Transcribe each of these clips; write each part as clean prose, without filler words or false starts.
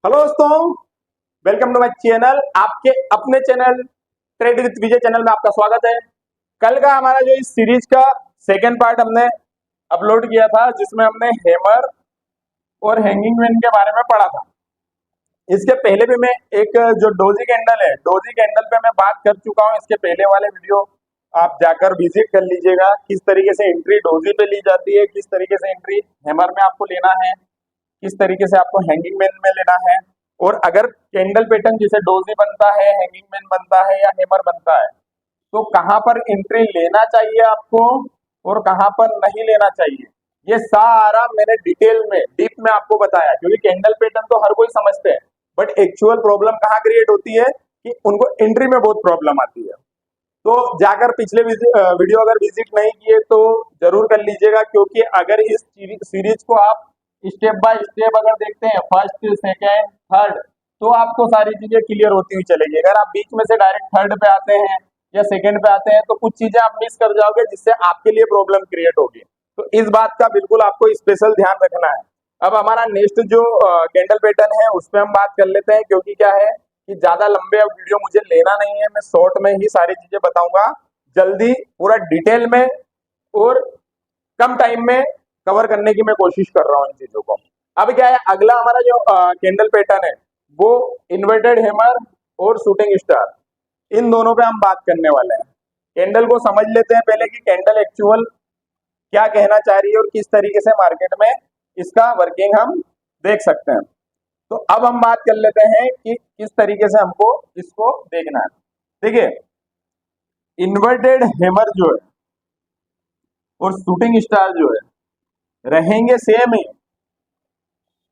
Hello दोस्तों, welcome to my channel. आपके अपने channel trade with Vijay channel में आपका स्वागत है। कल का हमारा जो इस सीरीज का सेकेंड पार्ट हमने अपलोड किया था, जिसमें हमने हैमर और हैंगिंग मैन के बारे में पढ़ा था। इसके पहले भी मैं एक जो डोजी कैंडल है, डोजी कैंडल पे मैं बात कर चुका हूँ। इसके पहले वाले वीडियो आप जाकर विजिट कर लीजिएगा, किस तरीके से एंट्री डोजी पे ली जाती है, किस तरीके से एंट्री हैमर में आपको लेना है, किस तरीके से आपको हैंगिंग मैन में लेना है। और अगर कैंडल पैटर्न जैसे डोजी बनता है, हैंगिंग मैन बनता है या हैमर बनता है, तो कहां पर एंट्री लेना चाहिए आपको और कहां पर नहीं लेना चाहिए, ये सारा मैंने डिटेल में डीप में आपको बताया। क्योंकि कैंडल पैटर्न तो हर कोई समझते हैं, बट एक्चुअल प्रॉब्लम कहाँ क्रिएट होती है कि उनको एंट्री में बहुत प्रॉब्लम आती है। तो जाकर पिछले वीडियो अगर विजिट नहीं किए तो जरूर कर लीजिएगा, क्योंकि अगर इस सीरीज को आप स्टेप बाय स्टेप अगर देखते हैं, फर्स्ट सेकेंड थर्ड, तो आपको सारी चीजें क्लियर होती हुई चलेगी। अगर आप बीच में से डायरेक्ट थर्ड पे आते हैं या सेकेंड पे आते हैं तो कुछ चीजें आप मिस कर जाओगे, जिससे आपके लिए प्रॉब्लम क्रिएट होगी। तो इस बात का बिल्कुल आपको स्पेशल ध्यान रखना है। अब हमारा नेक्स्ट जो कैंडल पैटर्न है उस पर हम बात कर लेते हैं, क्योंकि क्या है कि ज्यादा लंबे अब वीडियो मुझे लेना नहीं है। मैं शॉर्ट में ही सारी चीजें बताऊंगा, जल्दी पूरा डिटेल में और कम टाइम में कवर करने की मैं कोशिश कर रहा हूँ इन चीजों को। अब क्या है, अगला हमारा जो कैंडल पैटर्न है वो इन्वर्टेड हैमर और शूटिंग स्टार, इन दोनों पे हम बात करने वाले हैं। कैंडल को समझ लेते हैं पहले कि कैंडल एक्चुअल क्या कहना चाह रही है और किस तरीके से मार्केट में इसका वर्किंग हम देख सकते हैं। तो अब हम बात कर लेते हैं कि किस तरीके से हमको इसको देखना है। देखिए, इन्वर्टेड हैमर जो है और शूटिंग स्टार जो है रहेंगे सेम ही।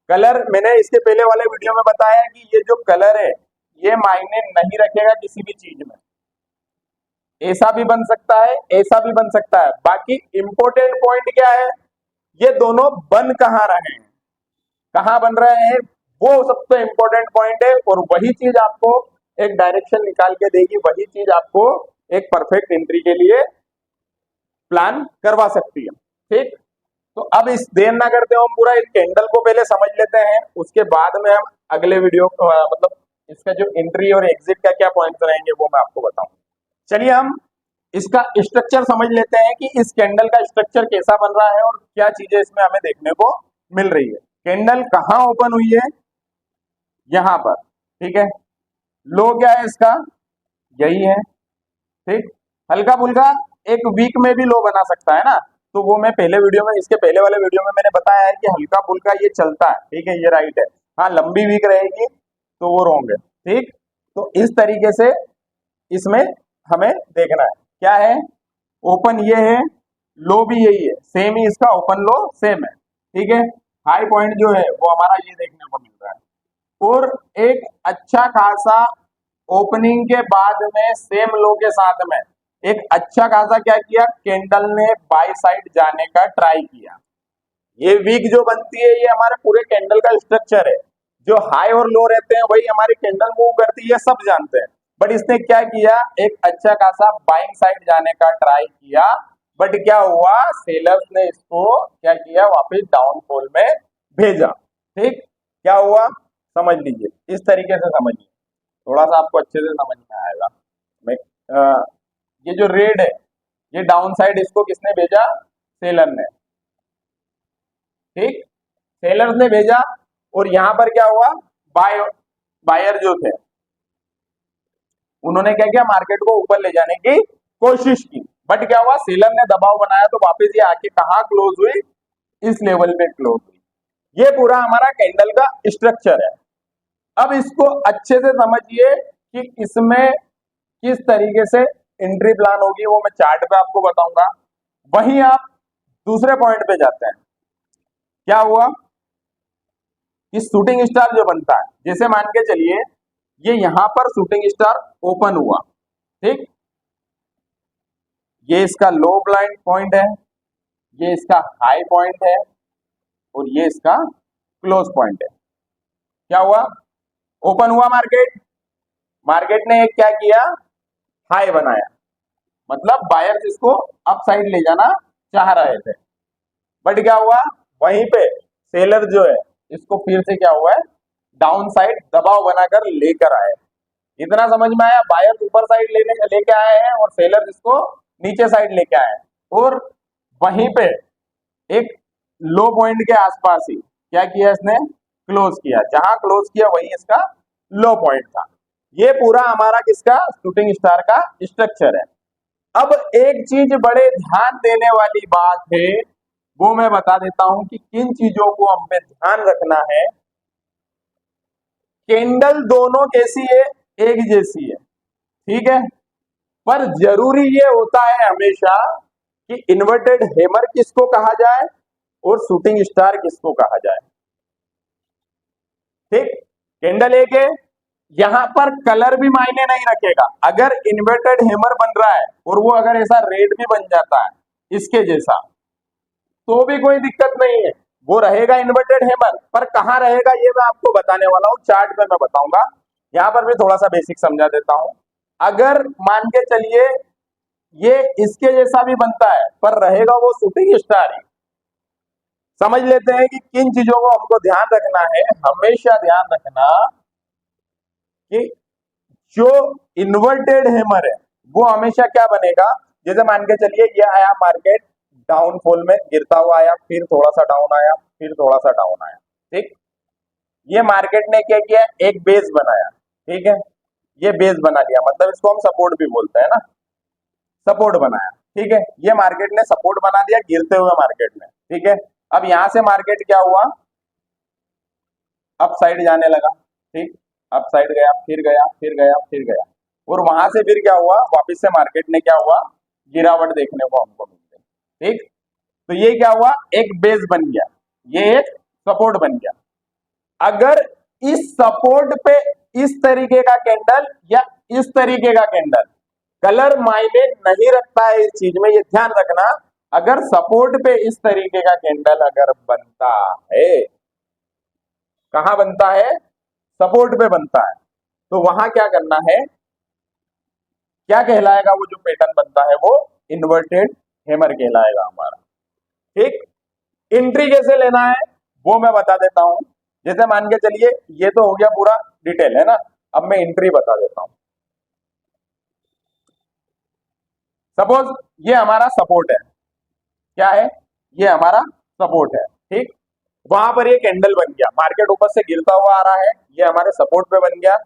कलर मैंने इसके पहले वाले वीडियो में बताया है कि ये जो कलर है ये मायने नहीं रखेगा किसी भी चीज में। ऐसा भी बन सकता है, ऐसा भी बन सकता है। बाकी इंपॉर्टेंट पॉइंट क्या है, ये दोनों बन कहाँ रहे हैं, कहाँ बन रहे हैं, वो सबसे इंपॉर्टेंट पॉइंट है। और वही चीज आपको एक डायरेक्शन निकाल के देगी, वही चीज आपको एक परफेक्ट एंट्री के लिए प्लान करवा सकती है। ठीक, तो अब इस देर ना करते हम पूरा इस कैंडल को पहले समझ लेते हैं, उसके बाद में हम अगले वीडियो मतलब इसका जो एंट्री और एग्जिट का क्या पॉइंट्स रहेंगे वो मैं आपको बताऊं। चलिए हम इसका स्ट्रक्चर समझ लेते हैं कि इस कैंडल का स्ट्रक्चर कैसा बन रहा है और क्या चीजें इसमें हमें देखने को मिल रही है। कैंडल कहाँ ओपन हुई है, यहाँ पर, ठीक है। लो क्या है इसका, यही है, ठीक। हल्का फुल्का एक वीक में भी लो बना सकता है ना, तो वो मैं पहले वीडियो में, इसके पहले वाले वीडियो में मैंने बताया है कि हल्का फुल्का ये चलता है, ठीक है, ये राइट है। हाँ, लंबी वीक रहेगी तो वो रॉन्ग है, ठीक। तो इस तरीके से इसमें हमें देखना है क्या है, ओपन ये है, लो भी यही है, सेम ही इसका ओपन लो सेम है, ठीक है। हाई पॉइंट जो है वो हमारा ये देखने को मिल रहा है, और एक अच्छा खासा ओपनिंग के बाद में सेम लो के साथ में एक अच्छा खासा क्या किया, कैंडल ने बाई साइड जाने का ट्राई किया। ये वीक जो बनती है ये हमारे पूरे कैंडल का स्ट्रक्चर है। जो हाई और लो रहते हैं वही हमारी कैंडल मूव करती है, सब जानते हैं। बट इसने क्या किया, एक अच्छा खासा बाइंग साइड जाने का ट्राई किया, बट क्या हुआ, सेलर्स ने इसको क्या किया, वापस डाउनफॉल में भेजा। ठीक, क्या हुआ समझ लीजिए, इस तरीके से समझिए, थोड़ा सा आपको अच्छे से समझ में आएगा। मैं ये जो रेड है ये डाउन साइड, इसको किसने भेजा, सेलर ने, ठीक, सेलर ने भेजा। और यहां पर क्या हुआ, बायर जो थे उन्होंने क्या किया, मार्केट को ऊपर ले जाने की कोशिश की, बट क्या हुआ, सेलर ने दबाव बनाया तो वापस ये आके कहां क्लोज हुई, इस लेवल पे क्लोज हुई। ये पूरा हमारा कैंडल का स्ट्रक्चर है। अब इसको अच्छे से समझिए कि इसमें किस तरीके से एंट्री प्लान होगी, वो मैं चार्ट पे आपको बताऊंगा। वहीं आप दूसरे पॉइंट पे जाते हैं, क्या हुआ कि शूटिंग स्टार जो बनता है, जैसे मान के चलिए ये यहां पर शूटिंग स्टार ओपन हुआ, ठीक, ये इसका लो ब्लाइंड पॉइंट है, ये इसका हाई पॉइंट है और ये इसका क्लोज पॉइंट है। क्या हुआ, ओपन हुआ मार्केट, मार्केट ने एक क्या किया, हाई बनाया, मतलब बायर्स इसको अप साइड ले जाना चाह रहे थे, बट क्या हुआ, वहीं पे सेलर जो है इसको फिर से क्या हुआ है, डाउन साइड दबाव बनाकर लेकर आए। इतना समझ में आया? बायर्स ऊपर साइड लेके आए हैं और सेलर इसको नीचे साइड लेके आए हैं, और वहीं पे एक लो पॉइंट के आसपास ही क्या किया इसने, क्लोज किया। जहां क्लोज किया वही इसका लो पॉइंट था। ये पूरा हमारा किसका, शूटिंग स्टार का स्ट्रक्चर है। अब एक चीज बड़े ध्यान देने वाली बात है, वो मैं बता देता हूं कि किन चीजों को हमें ध्यान रखना है। कैंडल दोनों कैसी है, एक जैसी है, ठीक है, पर जरूरी ये होता है हमेशा कि इन्वर्टेड हैमर किसको कहा जाए और शूटिंग स्टार किसको कहा जाए। ठीक, कैंडल एक है, यहां पर कलर भी मायने नहीं रखेगा। अगर इन्वर्टेड हैमर बन रहा है और वो अगर ऐसा रेड भी बन जाता है इसके जैसा, तो भी कोई दिक्कत नहीं है, वो रहेगा इन्वर्टेड हैमर। पर कहां रहेगा ये मैं आपको बताने वाला हूं, चार्ट पे मैं बताऊंगा। यहां पर भी थोड़ा सा बेसिक समझा देता हूं। अगर मान के चलिए ये इसके जैसा भी बनता है पर रहेगा वो शूटिंग स्टार ही। समझ लेते हैं कि किन चीजों को हमको ध्यान रखना है। हमेशा ध्यान रखना कि जो इन्वर्टेड हैमर है वो हमेशा क्या बनेगा, जैसे मान के चलिए ये आया मार्केट डाउनफॉल में, गिरता हुआ आया, फिर थोड़ा सा डाउन आया, फिर थोड़ा सा डाउन आया। ठीक, ये मार्केट ने क्या किया, एक बेस बनाया। ठीक है, ये बेस बना लिया, मतलब इसको हम सपोर्ट भी बोलते हैं ना, सपोर्ट बनाया। ठीक है, ये मार्केट ने सपोर्ट बना दिया गिरते हुए मार्केट में। ठीक है, अब यहां से मार्केट क्या हुआ, अप साइड जाने लगा। ठीक, अप साइड गया, फिर गया, फिर गया, फिर गया, और वहां से फिर क्या हुआ, वापस से मार्केट ने क्या हुआ, गिरावट देखने को हमको मिल गई। ठीक, तो ये क्या हुआ, एक बेस बन गया, ये एक सपोर्ट बन गया। अगर इस सपोर्ट पे इस तरीके का कैंडल या इस तरीके का कैंडल, कलर मायने नहीं रखता है इस चीज में, ये ध्यान रखना। अगर सपोर्ट पे इस तरीके का कैंडल अगर बनता है, कहां बनता है, सपोर्ट पे बनता है, तो वहां क्या करना है, क्या कहलाएगा वो जो पैटर्न बनता है, वो इन्वर्टेड हैमर कहलाएगा हमारा। ठीक, एंट्री कैसे लेना है वो मैं बता देता हूं। जैसे मान के चलिए ये तो हो गया पूरा डिटेल है ना, अब मैं एंट्री बता देता हूं। सपोज ये हमारा सपोर्ट है, क्या है, ये हमारा सपोर्ट है। ठीक, वहां पर ये कैंडल बन गया, मार्केट ऊपर से गिरता हुआ आ रहा है, ये हमारे सपोर्ट पे बन गया।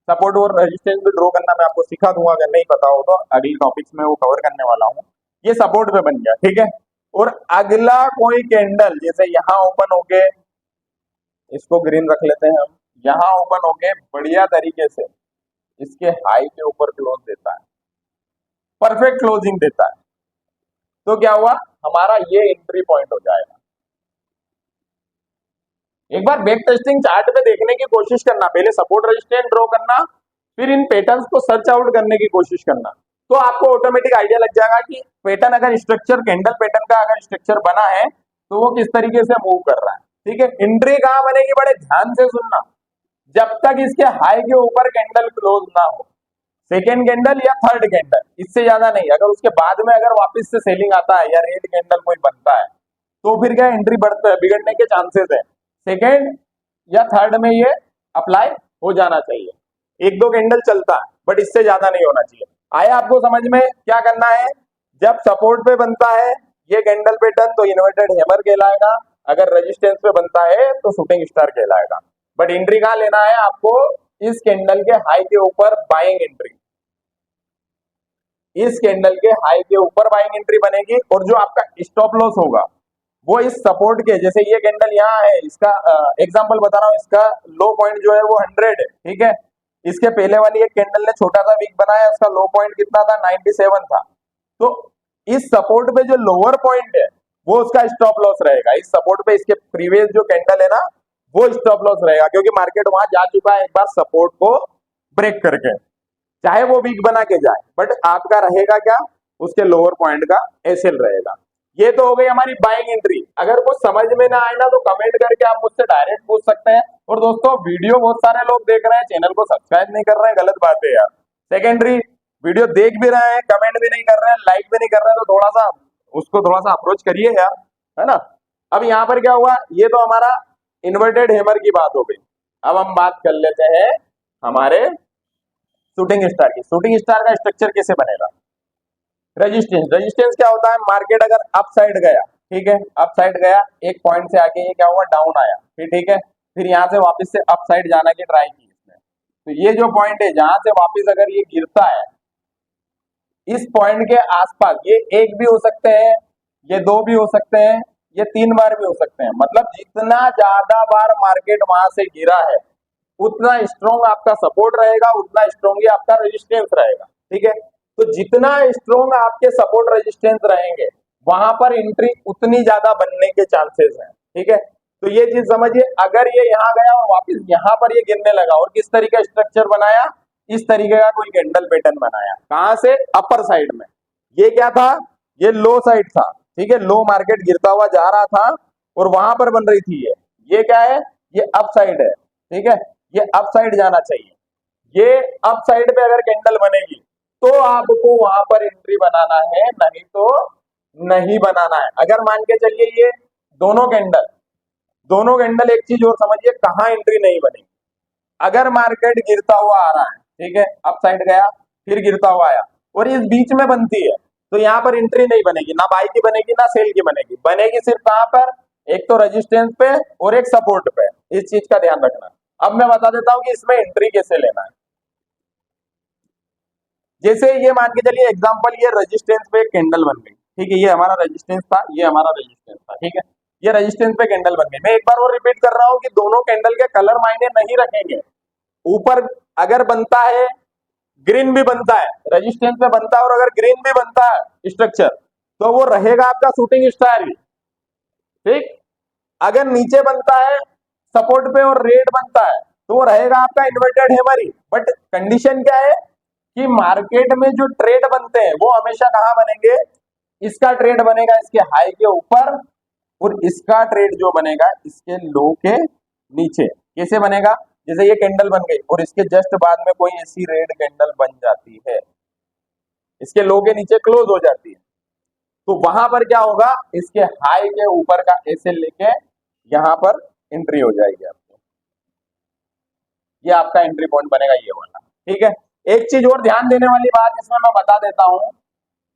सपोर्ट और रेजिस्टेंस भी ड्रॉ करना मैं आपको सिखा दूंगा, अगर नहीं पता हो तो अगली टॉपिक्स में वो कवर करने वाला हूँ। ये सपोर्ट पे बन गया, ठीक है। और अगला कोई कैंडल जैसे यहाँ ओपन हो गए, इसको ग्रीन रख लेते हैं हम, यहाँ ओपन हो गए बढ़िया तरीके से, इसके हाई के ऊपर क्लोज देता है, परफेक्ट क्लोजिंग देता है, तो क्या हुआ, हमारा ये एंट्री पॉइंट हो जाएगा। एक बार बैक टेस्टिंग चार्ट पे देखने की कोशिश करना, पहले सपोर्ट रेजिस्टेंस ड्रॉ करना, फिर इन पैटर्न्स को सर्च आउट करने की कोशिश करना, तो आपको ऑटोमेटिक आइडिया लग जाएगा कि पैटर्न अगर स्ट्रक्चर, कैंडल पैटर्न का अगर स्ट्रक्चर बना है तो वो किस तरीके से मूव कर रहा है। ठीक है, एंट्री कहां बनेगी, बड़े ध्यान से सुनना, जब तक इसके हाई के ऊपर कैंडल क्लोज ना हो, सेकेंड कैंडल या थर्ड कैंडल, इससे ज्यादा नहीं। अगर उसके बाद में अगर वापस से सेलिंग आता है या रेड कैंडल कोई बनता है, तो फिर क्या एंट्री बिगड़ने के चांसेस है। सेकेंड या थर्ड में ये अप्लाई हो जाना चाहिए, एक दो कैंडल चलता है बट इससे ज्यादा नहीं होना चाहिए। आया आपको समझ में, क्या करना है, जब सपोर्ट पे बनता है ये कैंडल पैटर्न तो इन्वर्टेड हैमर कहलाएगा, अगर रेजिस्टेंस पे बनता है तो शूटिंग स्टार कहलाएगा। बट एंट्री कहां लेना है आपको, इस कैंडल के हाई के ऊपर बाइंग एंट्री, इस कैंडल के हाई के ऊपर बाइंग एंट्री बनेगी, और जो आपका स्टॉप लॉस होगा वो इस सपोर्ट के, जैसे ये कैंडल यहाँ है, इसका एग्जांपल बता रहा हूँ, इसका लो पॉइंट जो है वो 100 है। ठीक है, इसके पहले वाली एक कैंडल ने छोटा सा वीक बनाया, उसका लो पॉइंट कितना था, 97 था। तो इस सपोर्ट पे जो लोअर पॉइंट है वो उसका स्टॉप लॉस रहेगा, इस सपोर्ट पे इसके प्रीवियस जो कैंडल है ना वो स्टॉप लॉस रहेगा, क्योंकि मार्केट वहां जा चुका है एक बार सपोर्ट को ब्रेक करके, चाहे वो वीक बना के जाए, बट आपका रहेगा क्या, उसके लोअर पॉइंट का एसएल रहेगा। ये तो हो गई हमारी बाइंग एंट्री। अगर कुछ समझ में ना आए ना तो कमेंट करके आप मुझसे डायरेक्ट पूछ सकते हैं। और दोस्तों वीडियो बहुत सारे लोग देख रहे हैं, चैनल को सब्सक्राइब नहीं कर रहे हैं, गलत बात है यार। सेकेंडरी, वीडियो देख भी रहे हैं, कमेंट भी नहीं कर रहे हैं, लाइक भी नहीं कर रहे हैं, तो थोड़ा सा उसको थोड़ा सा अप्रोच करिए यार, है ना। अब यहाँ पर क्या हुआ, ये तो हमारा इन्वर्टेड हैमर की बात हो गई। अब हम बात कर लेते हैं हमारे शूटिंग स्टार की। शूटिंग स्टार का स्ट्रक्चर कैसे बनेगा? रेजिस्टेंस। रेजिस्टेंस क्या होता है? मार्केट अगर अप साइड गया, ठीक है, अप साइड गया, एक पॉइंट से आके ये क्या हुआ, डाउन आया, फिर ठीक है, फिर यहाँ से वापस से अप साइड जाने की ट्राई की इसने, तो ये जो पॉइंट है जहां से वापस अगर ये गिरता है, इस पॉइंट के आसपास, ये एक भी हो सकते हैं, ये दो भी हो सकते हैं, ये 3 बार भी हो सकते हैं, मतलब जितना ज्यादा बार मार्केट वहां से गिरा है उतना स्ट्रॉन्ग आपका सपोर्ट रहेगा, उतना स्ट्रॉन्ग ही आपका रेजिस्टेंस रहेगा, ठीक है। तो जितना स्ट्रॉन्ग आपके सपोर्ट रेजिस्टेंस रहेंगे वहां पर एंट्री उतनी ज्यादा बनने के चांसेस हैं, ठीक है। तो ये चीज समझिए, अगर ये यहाँ गया और वापस यहाँ पर ये गिरने लगा और किस तरीके का स्ट्रक्चर बनाया, इस तरीके का कोई कैंडल पैटर्न बनाया, कहां से? अपर साइड में। ये क्या था? ये लो साइड था, ठीक है, लो मार्केट गिरता हुआ जा रहा था और वहां पर बन रही थी ये क्या है? ये अप साइड है, ठीक है, ये अप साइड जाना चाहिए। ये अप साइड पे अगर कैंडल बनेगी तो आपको वहां पर एंट्री बनाना है, नहीं तो नहीं बनाना है। अगर मान के चलिए ये दोनों कैंडल एक चीज और समझिए, कहां एंट्री नहीं बनेगी। अगर मार्केट गिरता हुआ आ रहा है, ठीक है, अप साइड गया फिर गिरता हुआ आया और इस बीच में बनती है, तो यहाँ पर एंट्री नहीं बनेगी, ना बाई की बनेगी ना सेल की बनेगी, बनेगी सिर्फ कहां पर? एक तो रेजिस्टेंस पे और एक सपोर्ट पे। इस चीज का ध्यान रखना। अब मैं बता देता हूं कि इसमें एंट्री कैसे लेना है। जैसे ये मान के चलिए एग्जांपल, ये रेजिस्टेंस पे कैंडल बन गई, ठीक है, ये हमारा रेजिस्टेंस था, ये हमारा रेजिस्टेंस था, ठीक है, ये रेजिस्टेंस पे कैंडल बन गई। मैं एक बार और रिपीट कर रहा हूं कि दोनों कैंडल के कलर मायने नहीं रखेंगे। ऊपर अगर बनता है ग्रीन भी बनता है, रेजिस्टेंस पे बनता है, और अगर ग्रीन भी बनता है स्ट्रक्चर, तो वो रहेगा आपका शूटिंग स्टार ही, ठीक। अगर नीचे बनता है सपोर्ट पे और रेड बनता है तो वो रहेगा आपका inverted hammer he. But condition क्या है कि मार्केट में जो ट्रेड बनते हैं वो हमेशा कहां बनेंगे? इसका ट्रेड बनेगा इसके हाई के ऊपर और इसका ट्रेड जो बनेगा इसके लो के नीचे। कैसे बनेगा? जैसे ये कैंडल बन गई और इसके जस्ट बाद में कोई ऐसी रेड कैंडल बन जाती है, इसके लो के नीचे क्लोज हो जाती है, तो वहां पर क्या होगा? इसके हाई के ऊपर का ऐसे लेके यहां पर एंट्री हो जाएगी आपको, ये आपका एंट्री पॉइंट बनेगा ये वाला, ठीक है। एक चीज और ध्यान देने वाली बात इसमें मैं बता देता हूं,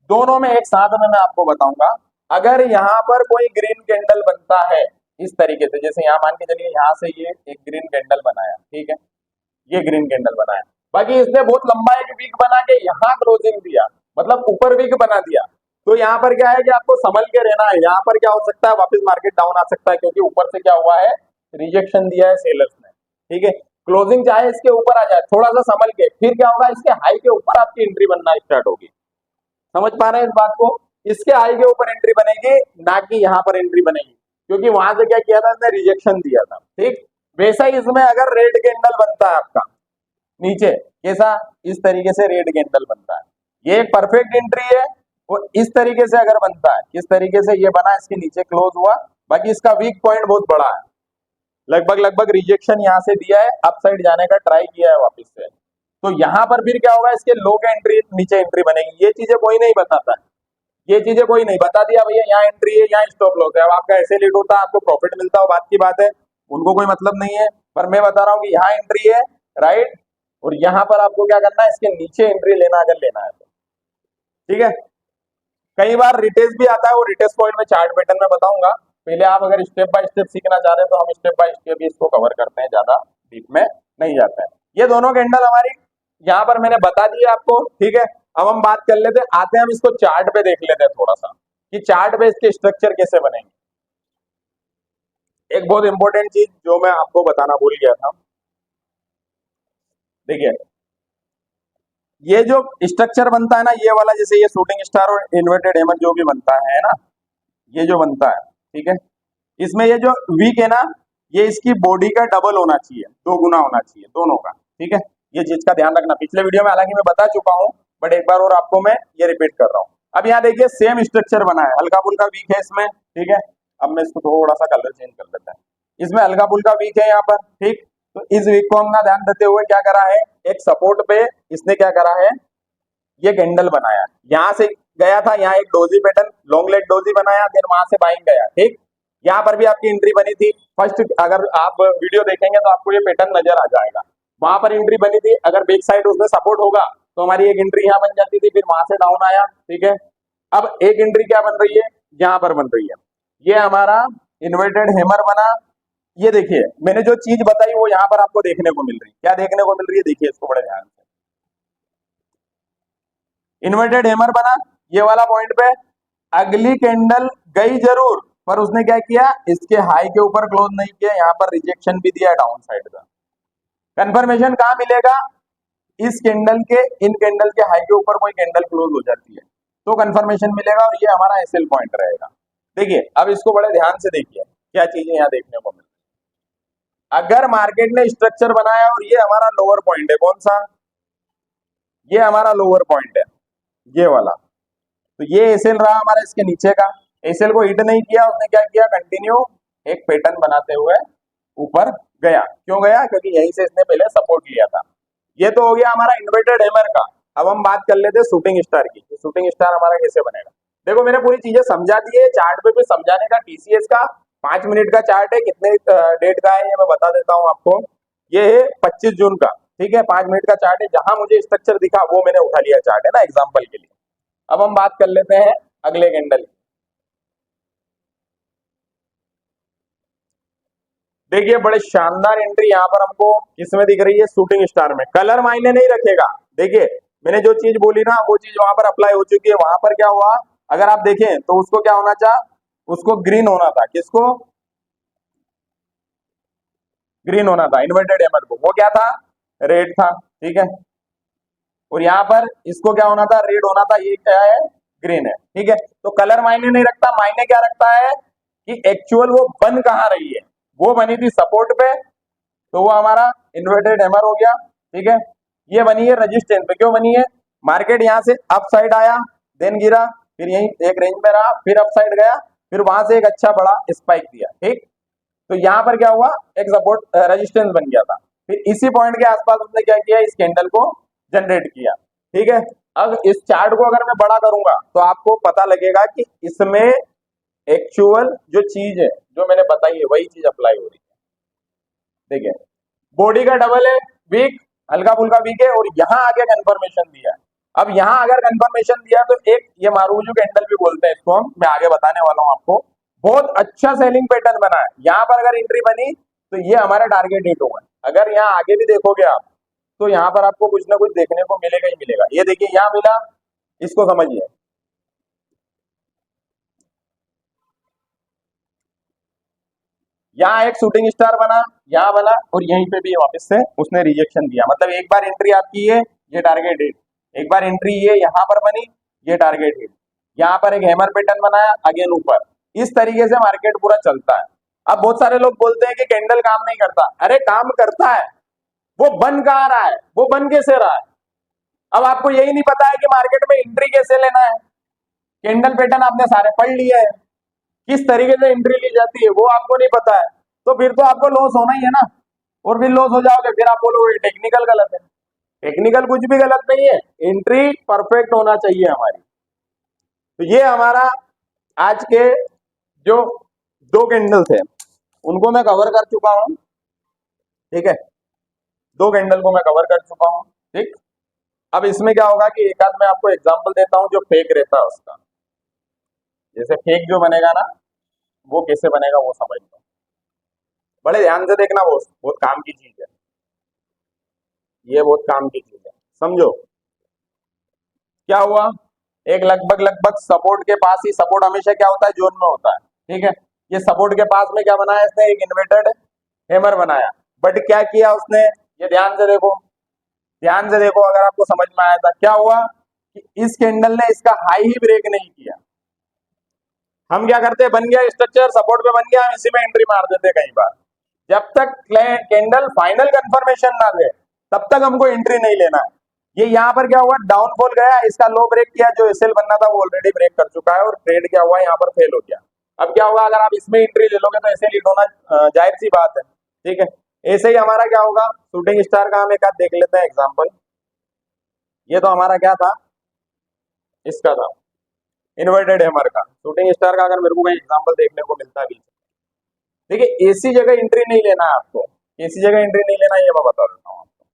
दोनों में एक साथ में मैं आपको बताऊंगा। अगर यहाँ पर कोई ग्रीन कैंडल बनता है इस तरीके से, जैसे यहाँ मान के चलिए यहाँ से ये एक ग्रीन कैंडल बनाया, ठीक है, ये ग्रीन कैंडल बनाया, बाकी इसने बहुत लंबा एक वीक बना के यहाँ क्लोजिंग दिया, मतलब ऊपर वीक बना दिया, तो यहाँ पर क्या है कि आपको संभल के रहना है। यहाँ पर क्या हो सकता है? वापस मार्केट डाउन आ सकता है, क्योंकि ऊपर से क्या हुआ है? रिजेक्शन दिया है सेलर्स ने, ठीक है। क्लोजिंग चाहे इसके ऊपर आ जाए, थोड़ा सा संभल के, फिर क्या होगा? इसके हाई के ऊपर आपकी एंट्री बनना स्टार्ट होगी। समझ पा रहे हैं इस बात को? इसके हाई के ऊपर एंट्री बनेगी, ना कि यहाँ पर एंट्री बनेगी, क्योंकि वहां से क्या किया था? इसने रिजेक्शन दिया था, ठीक। वैसा ही इसमें अगर रेड कैंडल बनता है आपका नीचे, कैसा? इस तरीके से रेड कैंडल बनता है, ये एक परफेक्ट एंट्री है। और इस तरीके से अगर बनता है, किस तरीके से ये बना, इसके नीचे क्लोज हुआ, बाकी इसका वीक पॉइंट बहुत बड़ा है, लगभग रिजेक्शन यहाँ से दिया है, अप साइड जाने का ट्राई किया है वापस से, तो यहाँ पर फिर क्या होगा? इसके लो का एंट्री नीचे एंट्री बनेगी। ये चीजें कोई नहीं बताता है, ये चीजें कोई नहीं बता दिया भैया यहाँ एंट्री है, यहाँ स्टॉप लॉस है, अब आपका ऐसे लीड होता है, आपको प्रॉफिट मिलता हो, बात की बात है, उनको कोई मतलब नहीं है। पर मैं बता रहा हूँ कि यहाँ एंट्री है, राइट, और यहाँ पर आपको क्या करना है? इसके नीचे एंट्री लेना, अगर लेना है तो, ठीक है। कई बार रिटेस्ट भी आता है, वो रिटेस्ट पॉइंट में चार्ट पैटर्न में बताऊंगा। पहले आप अगर स्टेप बाय स्टेप सीखना चाह रहे हैं तो हम स्टेप बाय स्टेप ही इसको कवर करते हैं, ज्यादा डीप में नहीं जाते हैं। ये दोनों कैंडल हमारी यहाँ पर मैंने बता दिया आपको, ठीक है। अब हम बात कर लेते हैं, आते हैं हम इसको चार्ट पे देख लेते हैं थोड़ा सा, कि चार्ट पे इसके स्ट्रक्चर कैसे बनेंगे। एक बहुत इंपॉर्टेंट चीज जो मैं आपको बताना भूल गया था, देखिए ये जो स्ट्रक्चर बनता है ना, ये वाला, जैसे ये शूटिंग स्टार और इन्वर्टेड हैमर जो भी बनता है ना, ये जो बनता है, ठीक है, इसमें ये जो वीक है ना, ये इसकी बॉडी का डबल होना चाहिए, 2 गुना होना चाहिए दोनों का, ठीक है। ये चीज का ध्यान रखना, पिछले वीडियो में हालांकि मैं बता चुका हूं, बट एक बार और आपको मैं ये रिपीट कर रहा हूँ। अब यहाँ देखिए सेम स्ट्रक्चर बना है, हल्का फुल्का वीक है इसमें, ठीक है। अब मैं इसको थोड़ा सा कलर चेंज कर लेता है, इसमें हल्का फुल्का वीक है यहाँ पर, ठीक। तो इस वीक को हमने ध्यान देते हुए क्या करा है? एक सपोर्ट पे इसने क्या करा है? ये कैंडल बनाया, यहाँ से गया था, यहाँ एक doji pattern long leg doji बनाया, देन वहां से बाइंग गया, ठीक। यहाँ पर भी आपकी एंट्री बनी थी फर्स्ट, अगर आप वीडियो देखेंगे तो आपको ये पैटर्न नजर आ जाएगा। वहां पर एंट्री बनी थी, अगर बैक साइड उसमें सपोर्ट होगा तो हमारी एक एंट्री यहाँ बन जाती थी, फिर वहां से डाउन आया, ठीक है। अब एक एंट्री क्या बन रही है, यहाँ पर बन रही है, ये हमारा इन्वर्टेड हैमर बना। ये देखिए मैंने जो चीज बताई वो यहाँ पर आपको देखने को मिल रही है, क्या देखने को मिल रही है, देखिए इसको बड़े ध्यान से। इन्वर्टेड हैमर बना ये वाला पॉइंट पे, अगली कैंडल गई जरूर, पर उसने क्या किया, इसके हाई के ऊपर क्लोज नहीं किया, यहाँ पर रिजेक्शन भी दिया डाउन साइड का। कंफर्मेशन कहाँ मिलेगा, इस कैंडल के, इन कैंडल के हाई के ऊपर कोई कैंडल क्लोज हो जाती है तो कंफर्मेशन मिलेगा, और ये हमारा एसएल पॉइंट रहेगा। देखिए अब इसको बड़े ध्यान से देखिए क्या चीजें यहाँ देखने को मिल रही है। अगर मार्केट ने स्ट्रक्चर बनाया और ये हमारा लोअर पॉइंट है, कौन सा, ये हमारा लोअर पॉइंट है, ये वाला, तो ये एसएल रहा हमारा इसके नीचे का, एसएल को हिट नहीं किया, उसने क्या किया, कंटिन्यू एक पैटर्न बनाते हुए ऊपर गया। क्यों गया, क्योंकि यहीं से इसने पहले सपोर्ट लिया था। ये तो हो गया हमारा इन्वर्टेड हैमर का। अब हम बात कर लेते हैं शूटिंग स्टार की, शूटिंग स्टार हमारा कैसे बनेगा। देखो मैंने पूरी चीजें समझा दी है, चार्ट पे भी समझाने का, टीसीएस का 5 मिनट का चार्ट है, कितने डेट का है ये मैं बता देता हूँ आपको। ये है 25 जून का, ठीक है, 5 मिनट का चार्ट है, जहां मुझे स्ट्रक्चर दिखा वो मैंने उठा लिया चार्ट, है ना, एग्जाम्पल के लिए। अब हम बात कर लेते हैं अगले कैंडल की। देखिए बड़े शानदार एंट्री यहाँ पर हमको किसमें दिख रही है, शूटिंग स्टार में। कलर मायने नहीं रखेगा, देखिए मैंने जो चीज बोली ना वो चीज वहां पर अप्लाई हो चुकी है। वहां पर क्या हुआ, अगर आप देखें तो उसको क्या होना था, उसको ग्रीन होना था, किसको, ग्रीन होना था इन्वर्टेड हैमर को, वो क्या था, रेड था, ठीक है। और यहाँ पर इसको क्या होना था, रेड होना था, ये क्या है, ग्रीन है, ठीक है। तो कलर मायने नहीं रखता, मायने क्या रखता है कि एक्चुअल वो बन कहाँ रही है। वो बनी थी सपोर्ट पे, तो वो हमारा इन्वर्टेड हैमर हो गया, ठीक है। ये बनी है रेजिस्टेंस पे, क्यों बनी है, मार्केट यहाँ से अप साइड आया, देन गिरा, फिर यही एक रेंज में रहा, फिर अप साइड गया, फिर वहां से एक अच्छा बड़ा स्पाइक दिया, ठीक। तो यहाँ पर क्या हुआ, एक सपोर्ट रेजिस्टेंस बन गया था, फिर इसी पॉइंट के आसपास उसने क्या किया, इस कैंडल को जनरेट किया, ठीक है। अब इस चार्ट को अगर मैं बड़ा करूंगा तो आपको पता लगेगा कि इसमें एक्चुअल जो चीज है जो मैंने बताई है वही चीज अप्लाई हो रही है। देखिए बॉडी का डबल है, वीक, हल्का फुल्का वीक है, और यहाँ आगे कंफर्मेशन दिया है। अब यहाँ अगर कंफर्मेशन दिया तो एक ये मारूजू कैंडल भी बोलते हैं इसको हम, मैं आगे बताने वाला हूँ आपको। बहुत अच्छा सेलिंग पैटर्न बना है, यहाँ पर अगर एंट्री बनी तो ये हमारा टारगेट हिट होगा। अगर यहाँ आगे भी देखोगे आप तो यहाँ पर आपको कुछ ना कुछ देखने को मिलेगा ही मिलेगा। ये देखिए यहाँ मिला, इसको समझिए, यहाँ एक शूटिंग स्टार बना, यहाँ बना, और यहीं पे भी वापस से उसने रिजेक्शन दिया। मतलब एक बार एंट्री आपकी है, ये टारगेट हिट, एक बार एंट्री ये यहाँ पर बनी, ये टारगेट हिट, यहाँ पर एक हैमर पैटर्न बनाया, अगेन ऊपर। इस तरीके से मार्केट पूरा चलता है। अब बहुत सारे लोग बोलते हैं कि कैंडल काम नहीं करता, अरे काम करता है, वो बन कहाँ रहा है, वो बन कैसे रहा है। अब आपको यही नहीं पता है कि मार्केट में एंट्री कैसे लेना है। कैंडल पैटर्न आपने सारे पढ़ लिए हैं, किस तरीके से एंट्री ली जाती है वो आपको नहीं पता है, तो फिर तो आपको लॉस होना ही है ना। और फिर लॉस हो जाओगे, फिर आप बोलोगे टेक्निकल गलत है। टेक्निकल कुछ भी गलत नहीं है, एंट्री परफेक्ट होना चाहिए हमारी। तो ये हमारा आज के जो दो कैंडल्स है उनको मैं कवर कर चुका हूं, ठीक है, दो कैंडल को मैं कवर कर चुका हूं, ठीक। अब इसमें क्या होगा कि एक आध मैं आपको एग्जांपल देता हूं जो फेक रहता है उसका। जैसे फेक जो बनेगा ना वो कैसे बनेगा वो समझ लो, बड़े ध्यान से देखना, वो बहुत काम की चीज है, ये बहुत काम की चीज है, समझो। क्या हुआ, एक लगभग लगभग सपोर्ट के पास ही, सपोर्ट हमेशा क्या होता है, जोन में होता है, ठीक है। ये सपोर्ट के पास में क्या बनाया इसने, एक इन्वर्टेड हैमर बनाया, बट क्या किया उसने, ये ध्यान से देखो, ध्यान से देखो, अगर आपको समझ में आया था क्या हुआ कि इस कैंडल ने इसका हाई ही ब्रेक नहीं किया। हम क्या करते हैं, बन गया स्ट्रक्चर, सपोर्ट पे बन गया, हम इसी में एंट्री मार देते कई बार। जब तक कैंडल फाइनल कंफर्मेशन ना दे तब तक हमको एंट्री नहीं लेना है। ये यहाँ पर क्या हुआ, डाउनफॉल गया, इसका लो ब्रेक किया, जो एसएल बनना था वो ऑलरेडी ब्रेक कर चुका है, और ट्रेड क्या हुआ, यहाँ पर फेल हो गया। अब क्या होगा, अगर आप इसमें एंट्री ले लोगे तो एसएल हिट होना जाहिर सी बात है, ठीक है। ऐसे ही हमारा क्या होगा, शूटिंग स्टार का हम एक आध देख लेते हैं एग्जाम्पल। ये तो हमारा क्या था, इसका था इन्वर्टेड हैमर का। शूटिंग स्टार का अगर मेरे को कहीं एग्जाम्पल देखने को मिलता भी देखिए एसी जगह एंट्री नहीं लेना है आपको, एसी जगह एंट्री नहीं लेना, ये मैं बता देता हूँ आपको।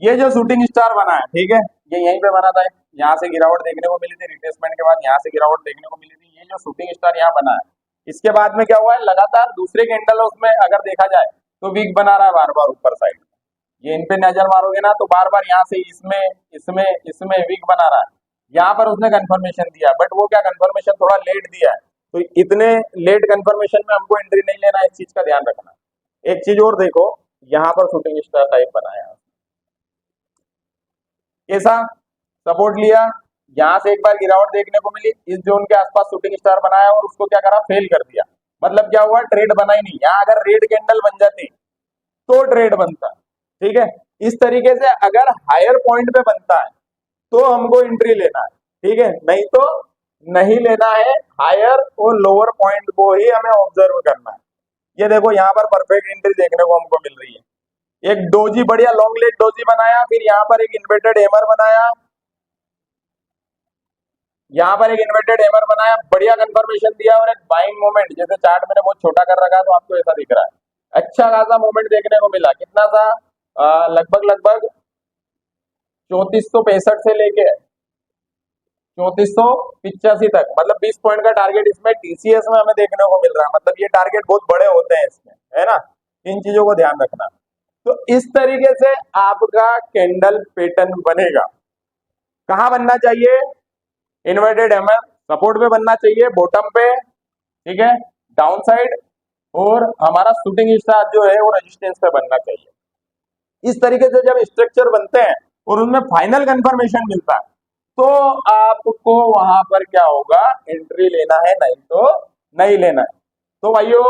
ये जो शूटिंग स्टार बना है, ठीक है, ये यहीं पे बना था, यहाँ से गिरावट देखने को मिली थी, रिट्रेसमेंट के बाद यहाँ से गिरावट देखने को मिली थी। ये जो शूटिंग स्टार यहाँ बना है, इसके बाद में क्या हुआ है, लगातार दूसरे कैंडल उसमें अगर देखा जाए तो वीक बना रहा है बार बार ऊपर साइड। ये इन पे नजर मारोगे ना तो बार बार यहाँ से इसमें इसमें इसमें वीक बना रहा है। यहाँ पर उसने कंफर्मेशन दिया, बट वो क्या कंफर्मेशन थोड़ा लेट दिया है, तो इतने लेट कंफर्मेशन में हमको एंट्री नहीं लेना है, इस चीज का ध्यान रखना। एक चीज और देखो, यहाँ पर शूटिंग स्टार टाइप बनाया, ऐसा सपोर्ट लिया, यहाँ से एक बार गिरावट देखने को मिली, इस जोन के आसपास शूटिंग स्टार बनाया और उसको क्या करा, फेल कर दिया। मतलब क्या हुआ, ट्रेड बना ही नहीं। यहाँ अगर रेड कैंडल बन जाती तो ट्रेड बनता, ठीक है। इस तरीके से अगर हायर पॉइंट पे बनता है तो हमको एंट्री लेना है, ठीक है, नहीं तो नहीं लेना है। हायर और लोअर पॉइंट को ही हमें ऑब्जर्व करना है। ये देखो यहाँ पर परफेक्ट एंट्री देखने को हमको मिल रही है। एक डोजी बढ़िया लॉन्ग लेग डोजी बनाया, फिर यहाँ पर एक इन्वर्टेड हैमर बनाया, यहाँ पर एक इन्वर्टेड हैमर बनाया, बढ़िया कंफर्मेशन दिया और एक बाइंग मोमेंट, जैसे चार्ट मैंने बहुत छोटा कर रखा है तो आपको ऐसा दिख रहा है, अच्छा खासा मोमेंट देखने को मिला। कितना था, लगभग लगभग 3465 से लेके 3485 तक, मतलब 20 पॉइंट का टारगेट इसमें टीसीएस में हमें देखने को मिल रहा है। मतलब ये टारगेट बहुत बड़े होते हैं इसमें, है ना, इन चीजों को ध्यान रखना। तो इस तरीके से आपका कैंडल पैटर्न बनेगा। कहां बनना चाहिए, इन्वर्टेड हैमर सपोर्ट पे बनना चाहिए, बॉटम पे, ठीक है, डाउन साइड, और हमारा शूटिंग स्टार जो है वो रेजिस्टेंस पे बनना चाहिए। इस तरीके से जब स्ट्रक्चर बनते हैं और उनमें फाइनल कंफर्मेशन मिलता है तो आपको वहां पर क्या होगा, एंट्री लेना है, नहीं तो नहीं लेना है। तो भाइयों,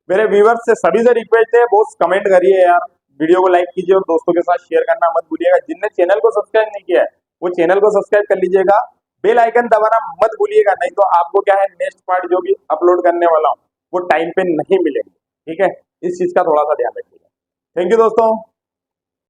मेरे व्यूवर्स से सभी से रिक्वेस्ट है, बहुत कमेंट करिए यार, वीडियो को लाइक कीजिए और दोस्तों के साथ शेयर करना मत भूलिएगा। जिनने चैनल को सब्सक्राइब नहीं किया है वो चैनल को सब्सक्राइब कर लीजिएगा, बेल आइकन दबाना मत भूलिएगा, नहीं तो आपको क्या है, नेक्स्ट पार्ट जो भी अपलोड करने वाला हूँ वो टाइम पे नहीं मिलेंगे, ठीक है। इस चीज का थोड़ा सा ध्यान रखिएगा। थैंक यू दोस्तों।